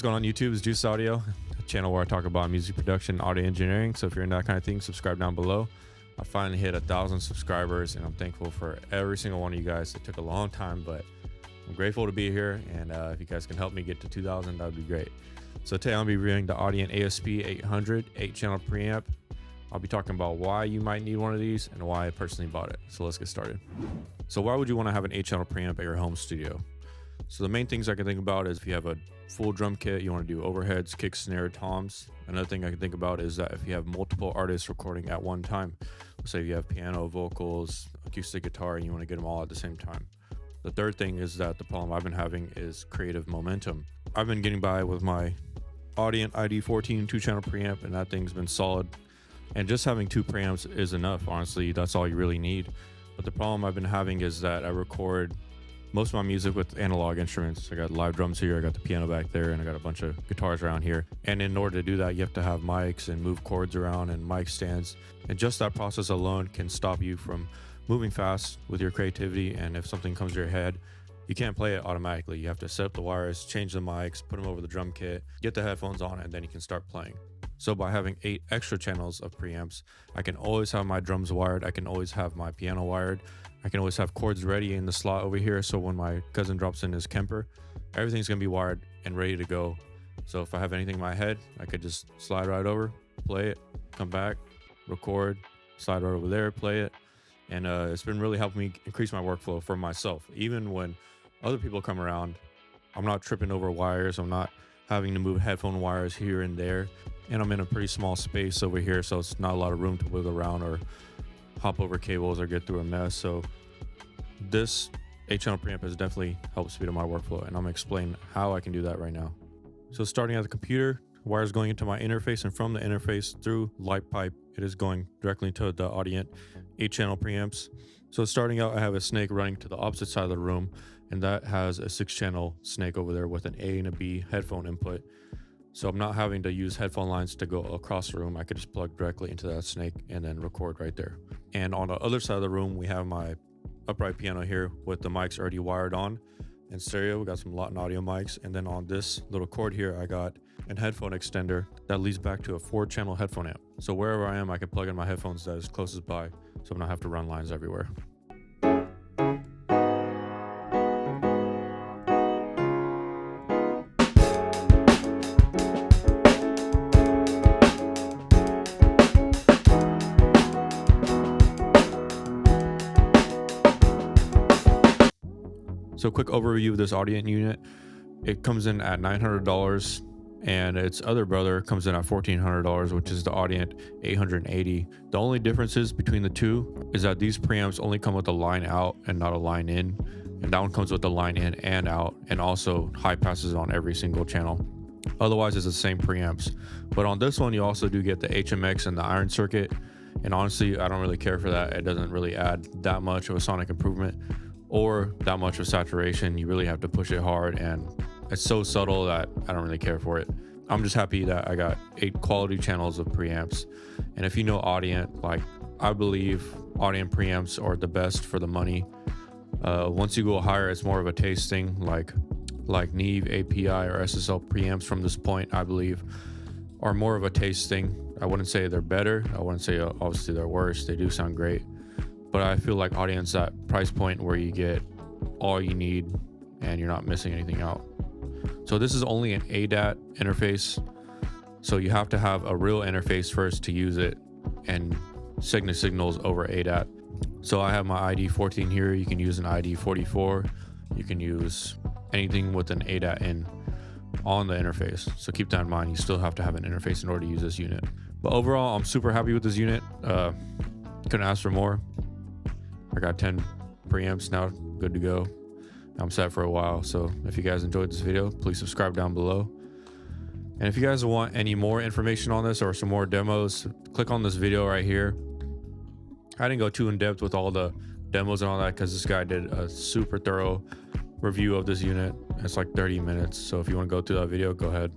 What's going on YouTube? It's Juice Audio, a channel where I talk about music production and audio engineering. So if you're in that kind of thing, subscribe down below. I finally hit 1,000 subscribers and I'm thankful for every single one of you guys. It took a long time, but I'm grateful to be here. And if you guys can help me get to 2,000, that would be great. So today I'll be reviewing the Audient ASP800 8-channel preamp. I'll be talking about why you might need one of these and why I personally bought it. So let's get started. So why would you want to have an 8-channel preamp at your home studio? So the main things I can think about is if you have a full drum kit, you want to do overheads, kick, snare, toms. Another thing I can think about is that if you have multiple artists recording at one time, let's say you have piano, vocals, acoustic guitar, and you want to get them all at the same time. The third thing is that the problem I've been having is creative momentum. I've been getting by with my Audient ID14 2-channel preamp, and that thing's been solid. And just having 2 preamps is enough. Honestly, that's all you really need. But the problem I've been having is that I record most of my music with analog instruments. I got live drums here, I got the piano back there, and I got a bunch of guitars around here. And in order to do that, you have to have mics and move chords around and mic stands. And just that process alone can stop you from moving fast with your creativity. And if something comes to your head, you can't play it automatically. You have to set up the wires, change the mics, put them over the drum kit, get the headphones on, and then you can start playing. So by having 8 extra channels of preamps, I can always have my drums wired. I can always have my piano wired. I can always have chords ready in the slot over here. So when my cousin drops in his Kemper, everything's gonna be wired and ready to go. So if I have anything in my head, I could just slide right over, play it, come back, record, slide right over there, play it. And it's been really helping me increase my workflow for myself. Even when other people come around, I'm not tripping over wires. I'm not having to move headphone wires here and there. And I'm in a pretty small space over here, so it's not a lot of room to wiggle around or hop over cables or get through a mess. So this 8-channel preamp has definitely helped speed up my workflow, and I'm gonna explain how I can do that right now. So starting at the computer, wires going into my interface, and from the interface through light pipe, it is going directly to the Audient 8-channel preamps. So starting out, I have a snake running to the opposite side of the room, and that has a 6-channel snake over there with an A and a B headphone input. So I'm not having to use headphone lines to go across the room. I could just plug directly into that snake and then record right there. And on the other side of the room, we have my upright piano here with the mics already wired on. In stereo, we got some Latin audio mics. And then on this little cord here, I got an headphone extender that leads back to a 4-channel headphone amp. So wherever I am, I can plug in my headphones that is closest by, so I'm not have to run lines everywhere. So quick overview of this Audient unit. It comes in at $900 and its other brother comes in at $1,400, which is the Audient 880. The only differences between the two is that these preamps only come with a line out and not a line in. And that one comes with a line in and out, and also high passes on every single channel. Otherwise, it's the same preamps. But on this one, you also do get the HMX and the iron circuit. And honestly, I don't really care for that. It doesn't really add that much of a sonic improvement or that much of saturation. You really have to push it hard, and it's so subtle that I don't really care for it. I'm just happy that I got 8 quality channels of preamps. And if you know Audient, like, I believe Audient preamps are the best for the money. Once you go higher, it's more of a taste thing, like Neve, API, or SSL preamps from this point, I believe, are more of a taste thing. I wouldn't say they're better. I wouldn't say obviously they're worse. They do sound great. But I feel like Audient's that price point where you get all you need and you're not missing anything out. So this is only an ADAT interface. So you have to have a real interface first to use it and signals over ADAT. So I have my ID14 here. You can use an ID44. You can use anything with an ADAT in on the interface. So keep that in mind. You still have to have an interface in order to use this unit. But overall, I'm super happy with this unit. Couldn't ask for more. I got 10 preamps now, good to go. I'm set for a while. So if you guys enjoyed this video, please subscribe down below. And if you guys want any more information on this or some more demos, click on this video right here. I didn't go too in depth with all the demos and all that because this guy did a super thorough review of this unit. It's like 30 minutes. So if you want to go through that video, go ahead.